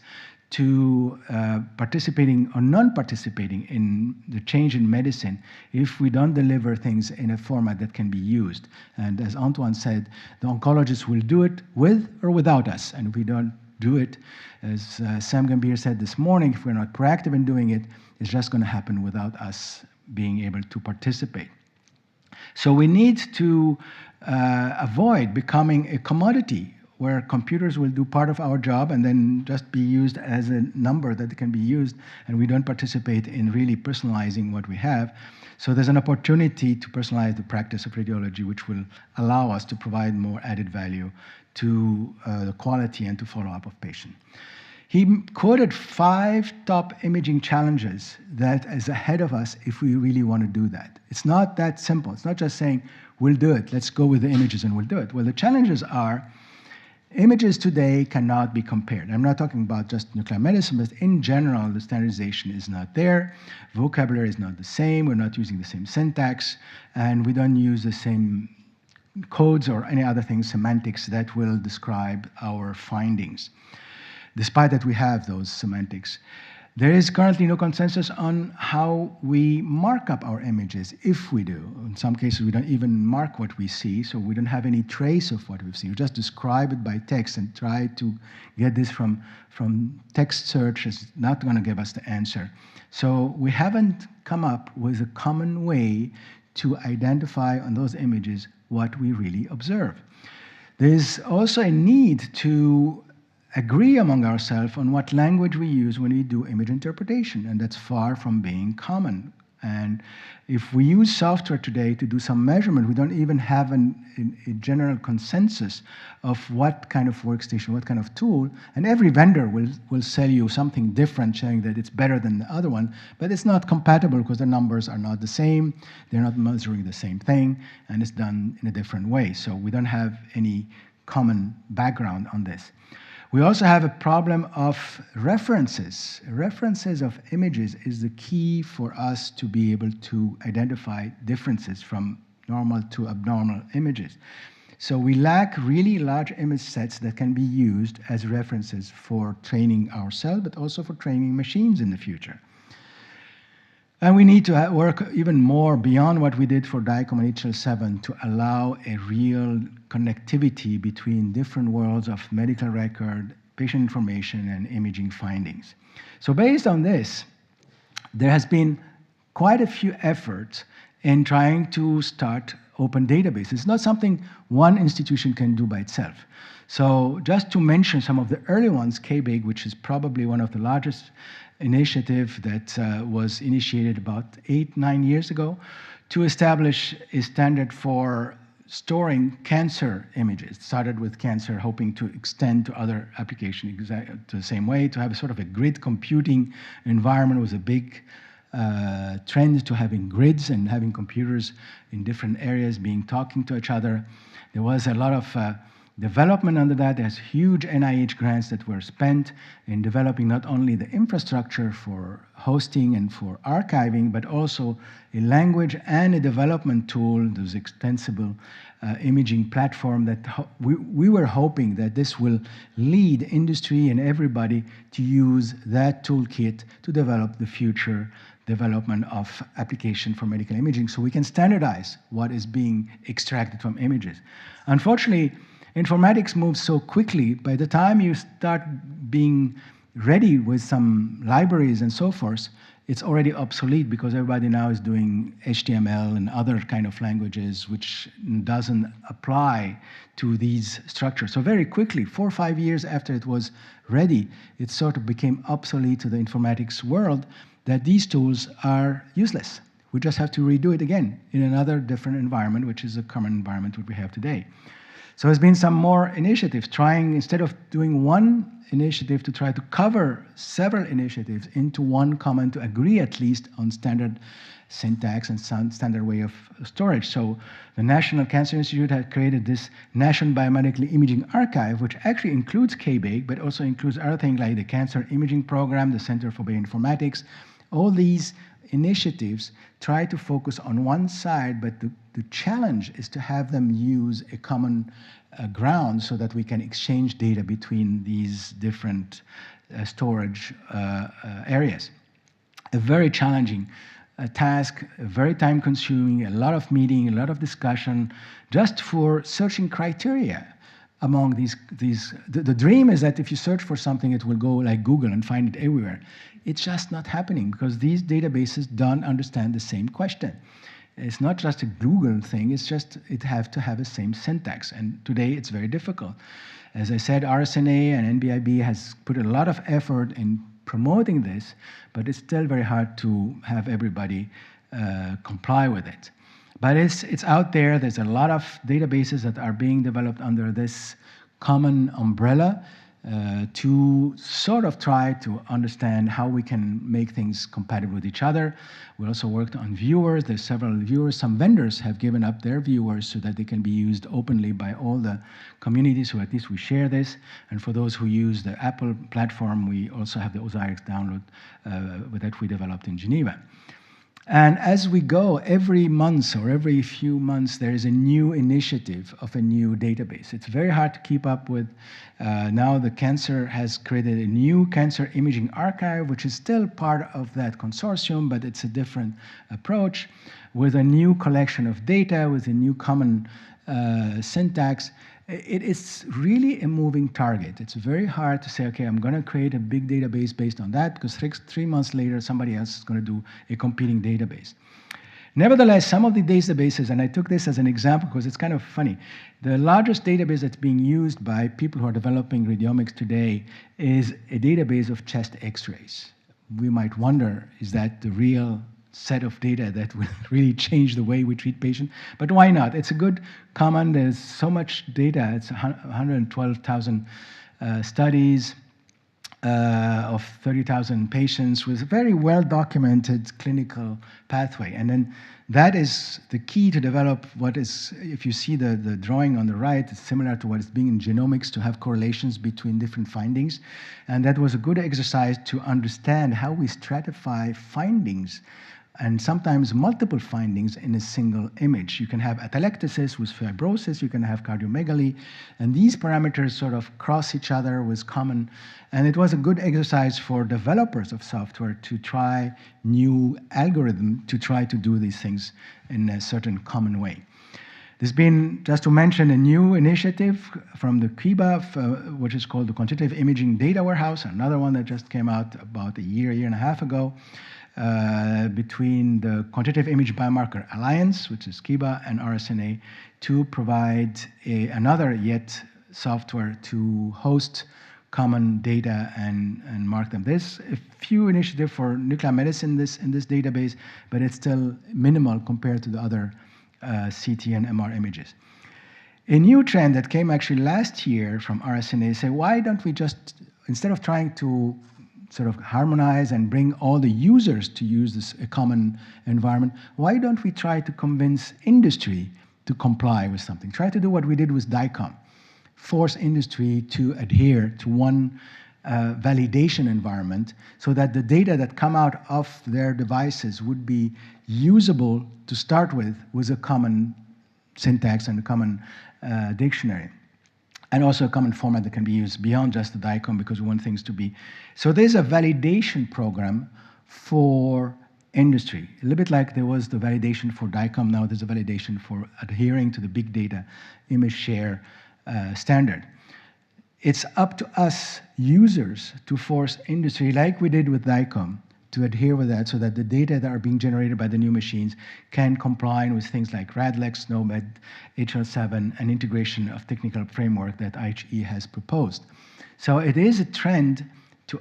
Speaker 1: to participating or non-participating in the change in medicine if we don't deliver things in a format that can be used. And as Antoine said, the oncologists will do it with or without us. And if we don't do it, as Sam Gambhir said this morning, if we're not proactive in doing it, it's just going to happen without us being able to participate. So we need to avoid becoming a commodity where computers will do part of our job and then just be used as a number that can be used, and we don't participate in really personalizing what we have. So there's an opportunity to personalize the practice of radiology, which will allow us to provide more added value to the quality and to follow-up of patient. He quoted 5 top imaging challenges that is ahead of us if we really want to do that. It's not that simple. It's not just saying, we'll do it, let's go with the images and we'll do it. Well, the challenges are, images today cannot be compared. I'm not talking about just nuclear medicine, but in general, the standardization is not there. Vocabulary is not the same. We're not using the same syntax, and we don't use the same codes or any other things, semantics that will describe our findings. Despite that we have those semantics, there is currently no consensus on how we mark up our images, if we do. In some cases, we don't even mark what we see, so we don't have any trace of what we've seen. We just describe it by text and try to get this from text search. Is not going to give us the answer. So we haven't come up with a common way to identify on those images what we really observe. There's also a need to agree among ourselves on what language we use when we do image interpretation, and that's far from being common. And if we use software today to do some measurement, we don't even have a general consensus of what kind of workstation, what kind of tool, and every vendor will sell you something different, saying that it's better than the other one, but it's not compatible because the numbers are not the same, they're not measuring the same thing, and it's done in a different way. So we don't have any common background on this. We also have a problem of references. References of images is the key for us to be able to identify differences from normal to abnormal images. So we lack really large image sets that can be used as references for training ourselves, but also for training machines in the future. And we need to work even more beyond what we did for DICOM and HL7 to allow a real connectivity between different worlds of medical record, patient information, and imaging findings. So based on this, there has been quite a few efforts in trying to start open databases. It's not something one institution can do by itself. So just to mention some of the early ones, KBIG, which is probably one of the largest initiative that was initiated about 8-9 years ago to establish a standard for storing cancer images. It started with cancer, hoping to extend to other applications to the same way, to have a sort of a grid computing environment was a big trend to having grids and having computers in different areas talking to each other. There was a lot of development under that. There's huge NIH grants that were spent in developing not only the infrastructure for hosting and for archiving, but also a language and a development tool, those extensible imaging platform that we were hoping that this will lead industry and everybody to use that toolkit to develop the future development of application for medical imaging so we can standardize what is being extracted from images. Unfortunately, informatics moves so quickly, by the time you start being ready with some libraries and so forth, it's already obsolete because everybody now is doing HTML and other kind of languages which doesn't apply to these structures. So very quickly, 4 or 5 years after it was ready, it sort of became obsolete to the informatics world that these tools are useless. We just have to redo it again in another different environment, which is a common environment that we have today. So there's been some more initiatives trying, instead of doing one initiative to try to cover several initiatives into one common, to agree at least on standard syntax and standard way of storage. So the National Cancer Institute has created this National Biomedical Imaging Archive, which actually includes KBIG, but also includes other things like the Cancer Imaging Program, the Center for Bioinformatics. All these initiatives try to focus on one side, but the challenge is to have them use a common ground so that we can exchange data between these different storage areas. A very challenging task, very time-consuming, a lot of meeting, a lot of discussion, just for searching criteria among these. The dream is that if you search for something, it will go like Google and find it everywhere. It's just not happening because these databases don't understand the same question. It's not just a Google thing, it's just it have to have the same syntax. And today it's very difficult. As I said, RSNA and NBIB has put a lot of effort in promoting this, but it's still very hard to have everybody comply with it. But it's out there. There's a lot of databases that are being developed under this common umbrella to sort of try to understand how we can make things compatible with each other. We also worked on viewers. There's several viewers. Some vendors have given up their viewers so that they can be used openly by all the communities, so at least we share this. And for those who use the Apple platform, we also have the Osiris download that we developed in Geneva. And as we go, every month or every few months, there is a new initiative of a new database. It's very hard to keep up with. Now the cancer has created a new cancer imaging archive, which is still part of that consortium, but it's a different approach with a new collection of data, with a new common syntax. It is really a moving target. It's very hard to say, okay, I'm going to create a big database based on that, because 3 months later, somebody else is going to do a competing database. Nevertheless, some of the databases, and I took this as an example because it's kind of funny, the largest database that's being used by people who are developing radiomics today is a database of chest x-rays. We might wonder, is that the real set of data that will really change the way we treat patients? But why not? It's a good common. There's so much data. It's 112,000 studies of 30,000 patients with a very well-documented clinical pathway. And then that is the key to develop what is, if you see the drawing on the right, it's similar to what is being in genomics, to have correlations between different findings. And that was a good exercise to understand how we stratify findings, and sometimes multiple findings in a single image. You can have atelectasis with fibrosis, you can have cardiomegaly, and these parameters sort of cross each other with common, and it was a good exercise for developers of software to try new algorithm to try to do these things in a certain common way. There's been, just to mention, a new initiative from the KIBA, which is called the Quantitative Imaging Data Warehouse, another one that just came out about a year and a half ago, between the Quantitative Image Biomarker Alliance, which is KIBA, and RSNA, to provide another yet software to host common data and mark them. There's a few initiatives for nuclear medicine in this database, but it's still minimal compared to the other CT and MR images. A new trend that came actually last year from RSNA say, why don't we just, instead of trying to sort of harmonize and bring all the users to use this a common environment, why don't we try to convince industry to comply with something? Try to do what we did with DICOM. force industry to adhere to one validation environment so that the data that come out of their devices would be usable to start with a common syntax and a common dictionary. And also a common format that can be used beyond just the DICOM, because we want things to be. So there's a validation program for industry. A little bit like there was the validation for DICOM, now there's a validation for adhering to the big data image share standard. It's up to us users to force industry, like we did with DICOM, to adhere with that so that the data that are being generated by the new machines can comply with things like RADLEX, NOMED, HL7, and integration of technical framework that IHE has proposed. So it is a trend to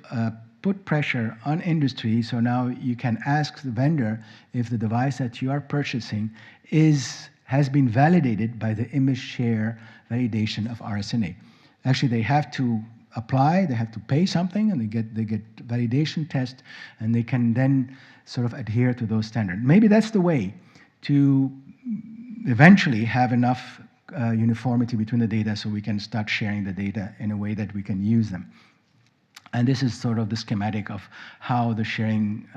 Speaker 1: put pressure on industry, so now you can ask the vendor if the device that you are purchasing has been validated by the image share validation of RSNA. Actually, they have to apply, they have to pay something, and they get validation test, and they can then sort of adhere to those standards. Maybe that's the way to eventually have enough uniformity between the data so we can start sharing the data in a way that we can use them. And this is sort of the schematic of how the sharing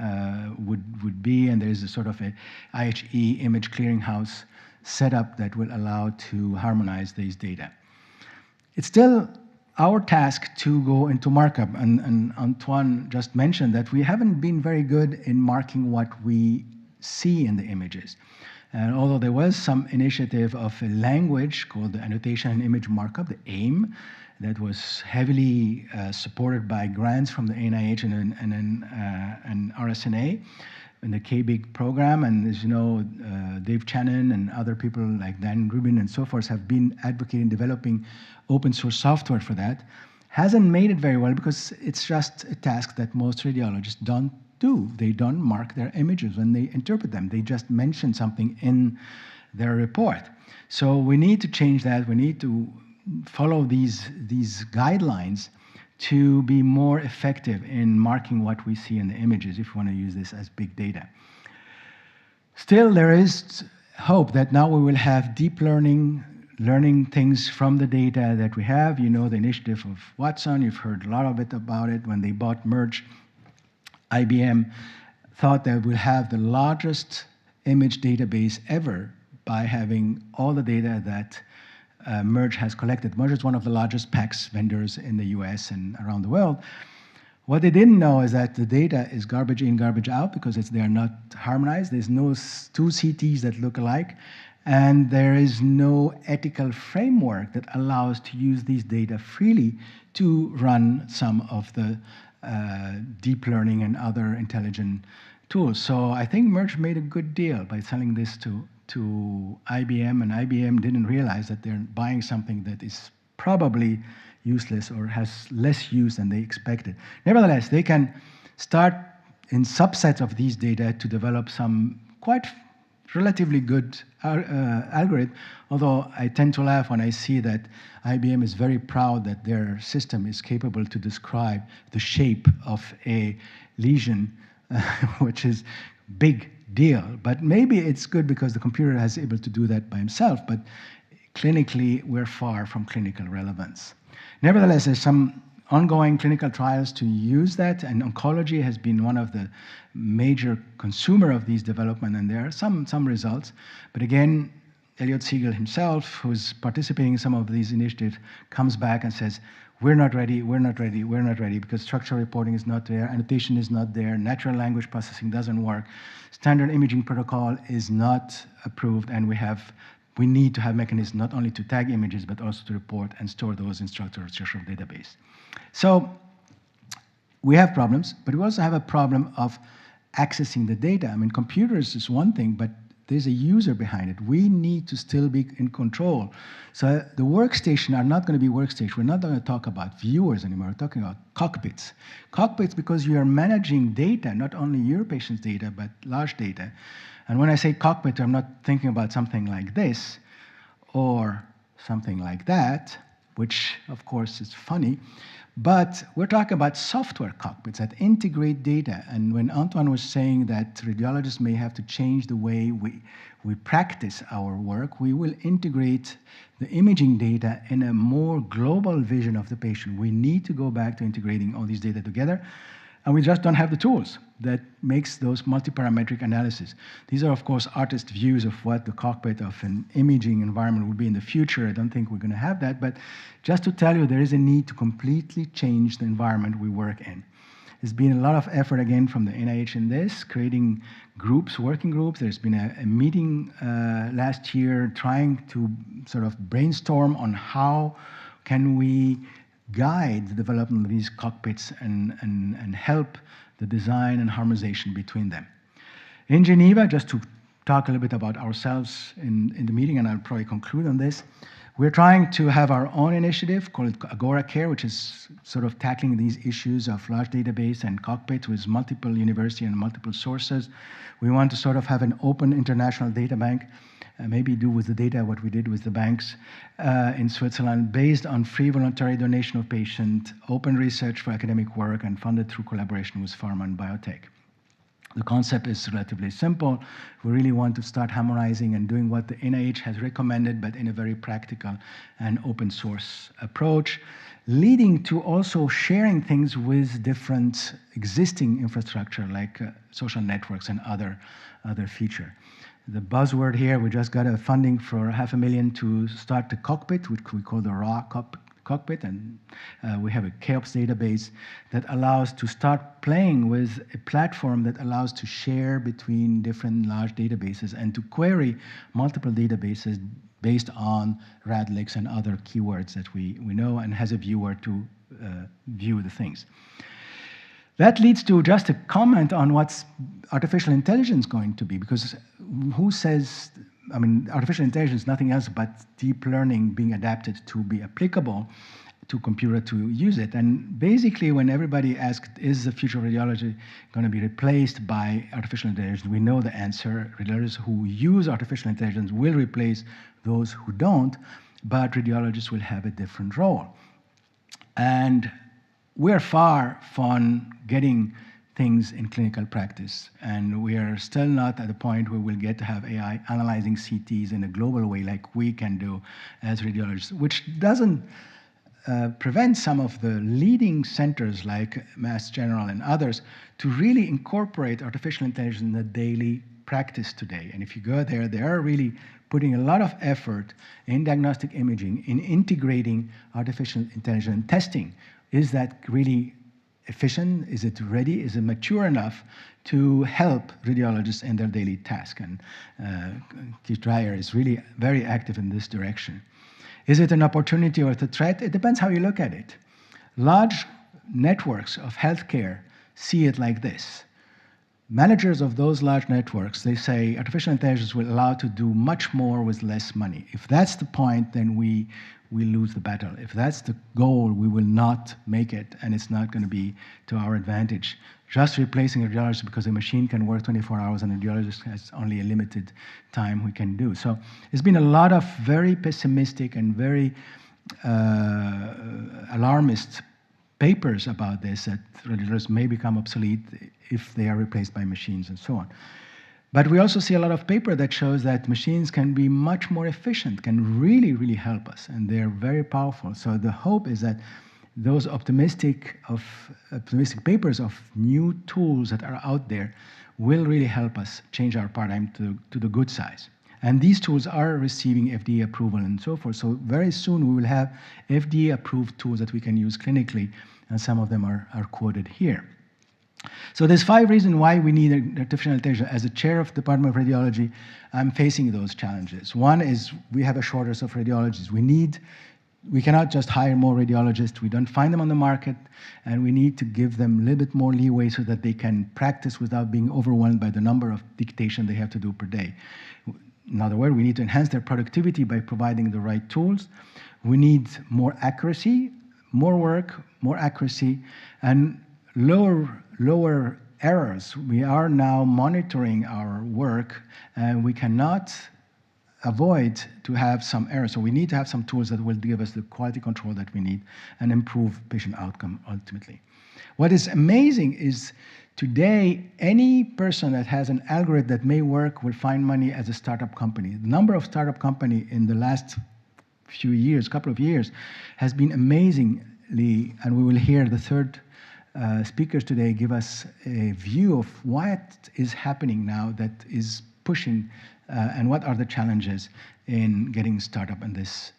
Speaker 1: would be, and there's a sort of a IHE image clearinghouse setup that will allow to harmonize these data. It's still our task to go into markup, and Antoine just mentioned that we haven't been very good in marking what we see in the images. And although there was some initiative of a language called the Annotation and Image Markup, the AIM, that was heavily supported by grants from the NIH and RSNA in the KBIG program, and as you know, Dave Channon and other people like Dan Rubin and so forth have been advocating developing open source software for that. Hasn't made it very well because it's just a task that most radiologists don't do. They don't mark their images when they interpret them. They just mention something in their report. So we need to change that. We need to follow these guidelines to be more effective in marking what we see in the images if we want to use this as big data. Still, there is hope that now we will have deep learning things from the data that we have. You know the initiative of Watson. You've heard a lot of it about it. When they bought Merge, IBM thought that we'll have the largest image database ever by having all the data that Merge has collected. Merge is one of the largest PACS vendors in the US and around the world. What they didn't know is that the data is garbage in, garbage out because they are not harmonized. There's no two CTs that look alike, and there is no ethical framework that allows to use these data freely to run some of the deep learning and other intelligent tools. So I think Merge made a good deal by selling this to IBM, and IBM didn't realize that they're buying something that is probably useless or has less use than they expected. Nevertheless, they can start in subsets of these data to develop some quite relatively good algorithm, although I tend to laugh when I see that IBM is very proud that their system is capable to describe the shape of a lesion, which is big deal. But maybe it's good because the computer is able to do that by himself, but clinically, we're far from clinical relevance. Nevertheless, there's some ongoing clinical trials to use that, and oncology has been one of the major consumer of these development, and there are some results. But again, Elliot Siegel himself, who's participating in some of these initiatives, comes back and says, we're not ready, we're not ready, we're not ready, because structural reporting is not there, annotation is not there, natural language processing doesn't work, standard imaging protocol is not approved, and we need to have mechanisms not only to tag images, but also to report and store those in structural database. So we have problems, but we also have a problem of accessing the data. I mean, computers is one thing, but there's a user behind it. We need to still be in control. So the workstation are not going to be workstation. We're not going to talk about viewers anymore. We're talking about cockpits. Cockpits because you are managing data, not only your patient's data, but large data. And when I say cockpit, I'm not thinking about something like this or something like that, which of course is funny. But we're talking about software cockpits that integrate data. And when Antoine was saying that radiologists may have to change the way we practice our work, we will integrate the imaging data in a more global vision of the patient. We need to go back to integrating all these data together. And we just don't have the tools that makes those multi-parametric analysis. These are, of course, artist views of what the cockpit of an imaging environment will be in the future. I don't think we're going to have that, but just to tell you, there is a need to completely change the environment we work in. There's been a lot of effort, again, from the NIH in this, creating groups, working groups. There's been a meeting last year trying to sort of brainstorm on how can we guide the development of these cockpits and help the design and harmonization between them. In Geneva, just to talk a little bit about ourselves in the meeting, and I'll probably conclude on this, we're trying to have our own initiative called Agora Care, which is sort of tackling these issues of large database and cockpit with multiple universities and multiple sources. We want to sort of have an open international data bank, maybe do with the data what we did with the banks in Switzerland, based on free voluntary donation of patient, open research for academic work, and funded through collaboration with pharma and biotech. The concept is relatively simple. We really want to start harmonizing and doing what the NIH has recommended, but in a very practical and open source approach, leading to also sharing things with different existing infrastructure like social networks and other features. The buzzword here, we just got a funding for $500,000 to start the cockpit, which we call the raw cockpit, and we have a CHAOPS database that allows to start playing with a platform that allows to share between different large databases and to query multiple databases based on RADLIX and other keywords that we know, and has a viewer to view the things. That leads to just a comment on what's artificial intelligence going to be, because who says, I mean, artificial intelligence is nothing else but deep learning being adapted to be applicable to computer to use it. And basically, when everybody asked, is the future of radiology going to be replaced by artificial intelligence, we know the answer. Radiologists who use artificial intelligence will replace those who don't, but radiologists will have a different role. And we're far from getting things in clinical practice, and we are still not at the point where we'll get to have AI analyzing CTs in a global way like we can do as radiologists, which doesn't prevent some of the leading centers like Mass General and others to really incorporate artificial intelligence in the daily practice today. And if you go there, they are really putting a lot of effort in diagnostic imaging, in integrating artificial intelligence and testing. Is that really efficient? Is it ready? Is it mature enough to help radiologists in their daily task? And Keith Dreyer is really very active in this direction. Is it an opportunity or a threat? It depends how you look at it. Large networks of healthcare see it like this. Managers of those large networks, they say artificial intelligence will allow to do much more with less money. If that's the point, then we lose the battle. If that's the goal, we will not make it, and it's not going to be to our advantage. Just replacing a radiologist because a machine can work 24 hours and a radiologist has only a limited time we can do. So there's been a lot of very pessimistic and very alarmist papers about this, that radiologists may become obsolete if they are replaced by machines and so on. But we also see a lot of paper that shows that machines can be much more efficient, can really, really help us, and they're very powerful. So the hope is that those optimistic papers of new tools that are out there will really help us change our paradigm to the good side. And these tools are receiving FDA approval and so forth. So very soon we will have FDA-approved tools that we can use clinically, and some of them are quoted here. So there's 5 reasons why we need artificial intelligence. As the chair of the Department of Radiology, I'm facing those challenges. One is we have a shortage of radiologists. We cannot just hire more radiologists. We don't find them on the market, and we need to give them a little bit more leeway so that they can practice without being overwhelmed by the number of dictation they have to do per day. In other words, we need to enhance their productivity by providing the right tools. We need more accuracy, more work, more accuracy, and lower errors. We are now monitoring our work, and we cannot avoid to have some errors. So we need to have some tools that will give us the quality control that we need and improve patient outcome ultimately. What is amazing is today, any person that has an algorithm that may work will find money as a startup company. The number of startup company in the last few years, couple of years, has been amazingly, and we will hear the third speakers today give us a view of what is happening now that is pushing and what are the challenges in getting startup in this.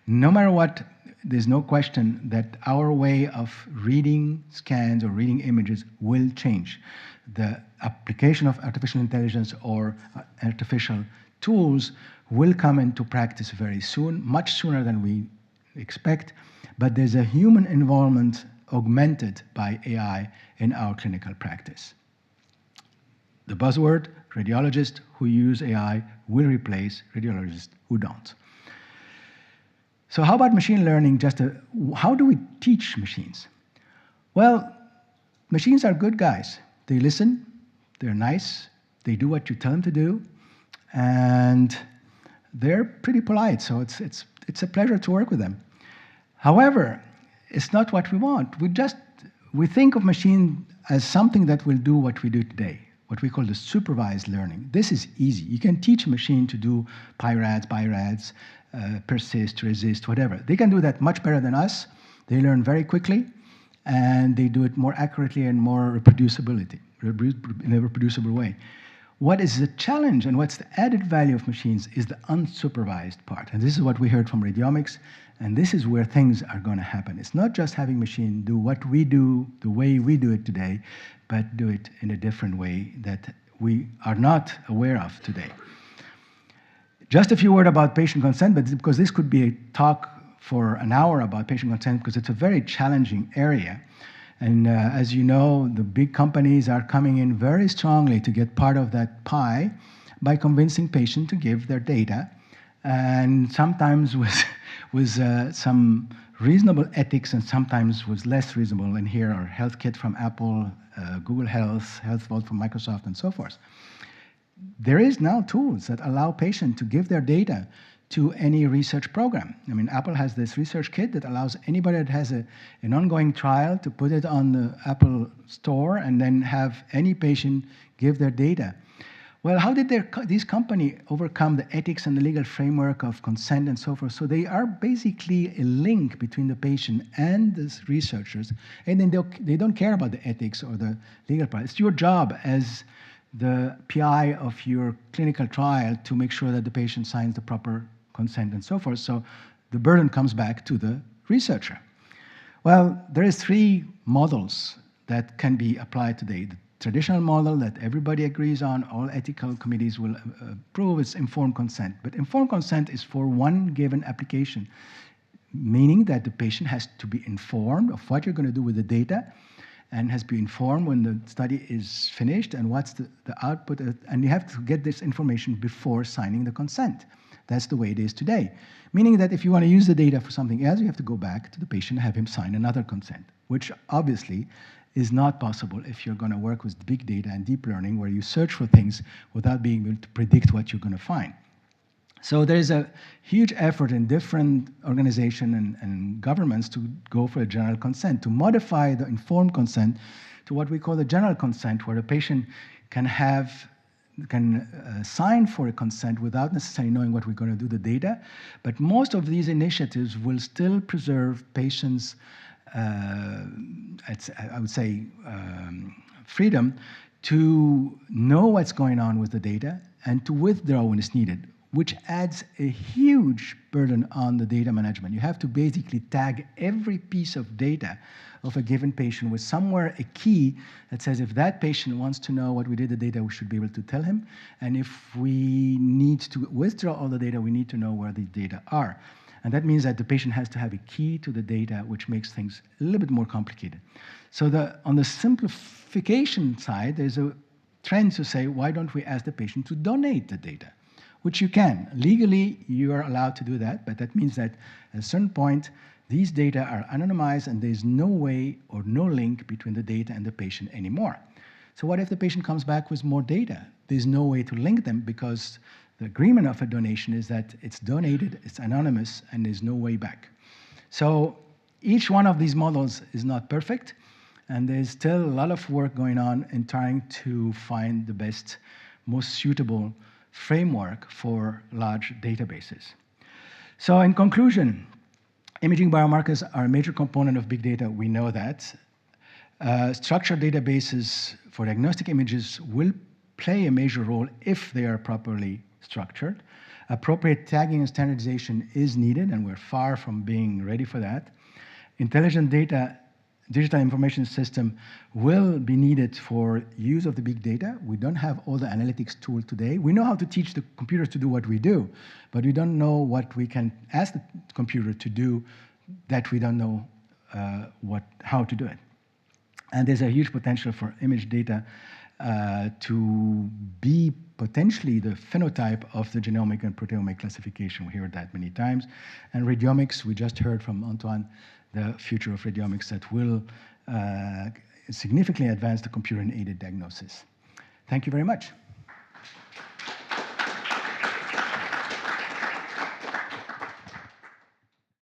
Speaker 1: No matter what, there's no question that our way of reading scans or reading images will change. The application of artificial intelligence or artificial tools will come into practice very soon, much sooner than we expect, but there's a human involvement augmented by AI in our clinical practice. The buzzword, radiologists who use AI will replace radiologists who don't. So how about machine learning? How do we teach machines? Well, machines are good guys. They listen, they're nice, they do what you tell them to do, and they're pretty polite, so it's a pleasure to work with them. However, it's not what we want. We think of machine as something that will do what we do today, what we call the supervised learning. This is easy. You can teach a machine to do PIRADS, BIRADS, persist, resist, whatever. They can do that much better than us. They learn very quickly, and they do it more accurately and more in a reproducible way. What is the challenge and what's the added value of machines is the unsupervised part. And this is what we heard from radiomics, and this is where things are going to happen. It's not just having machine do what we do the way we do it today, but do it in a different way that we are not aware of today. Just a few words about patient consent, but because this could be a talk for an hour about patient consent, because it's a very challenging area. And as you know, the big companies are coming in very strongly to get part of that pie by convincing patients to give their data, and sometimes with some reasonable ethics and sometimes with less reasonable. And here are HealthKit from Apple, Google Health, HealthVault from Microsoft, and so forth. There is now tools that allow patients to give their data to any research program. I mean, Apple has this research kit that allows anybody that has an ongoing trial to put it on the Apple Store and then have any patient give their data. Well, how did these companies overcome the ethics and the legal framework of consent and so forth? So they are basically a link between the patient and the researchers, and then they don't care about the ethics or the legal part. It's your job as the PI of your clinical trial to make sure that the patient signs the proper consent and so forth. So the burden comes back to the researcher. Well, there is 3 models that can be applied today. The traditional model that everybody agrees on, all ethical committees will approve, is informed consent. But informed consent is for one given application, meaning that the patient has to be informed of what you're going to do with the data, and has been informed when the study is finished and what's the output, and you have to get this information before signing the consent. That's the way it is today. Meaning that if you want to use the data for something else, you have to go back to the patient and have him sign another consent, which obviously is not possible if you're going to work with big data and deep learning where you search for things without being able to predict what you're going to find. So there is a huge effort in different organizations and governments to go for a general consent, to modify the informed consent to what we call the general consent, where the patient can sign for a consent without necessarily knowing what we're going to do with the data. But most of these initiatives will still preserve patients' I would say freedom to know what's going on with the data and to withdraw when it's needed, which adds a huge burden on the data management. You have to basically tag every piece of data of a given patient with somewhere a key that says if that patient wants to know what we did with the data, we should be able to tell him. And if we need to withdraw all the data, we need to know where the data are. And that means that the patient has to have a key to the data, which makes things a little bit more complicated. So on the simplification side, there's a trend to say, why don't we ask the patient to donate the data? Which you can. Legally, you are allowed to do that, but that means that at a certain point, these data are anonymized and there's no way or no link between the data and the patient anymore. So what if the patient comes back with more data? There's no way to link them because The agreement of a donation is that it's donated, it's anonymous, and there's no way back. So each one of these models is not perfect, and there's still a lot of work going on in trying to find the best, most suitable framework for large databases. So in conclusion, imaging biomarkers are a major component of big data. We know that. Structured databases for diagnostic images will play a major role if they are properly structured. Appropriate tagging and standardization is needed, and we're far from being ready for that. Intelligent digital information system will be needed for use of the big data. We don't have all the analytics tools today. We know how to teach the computers to do what we do, but we don't know what we can ask the computer to do that we don't know how to do it. And there's a huge potential for image data to be potentially the phenotype of the genomic and proteomic classification. We hear that many times. And radiomics, we just heard from Antoine, the future of radiomics that will significantly advance the computer-aided diagnosis. Thank you very much.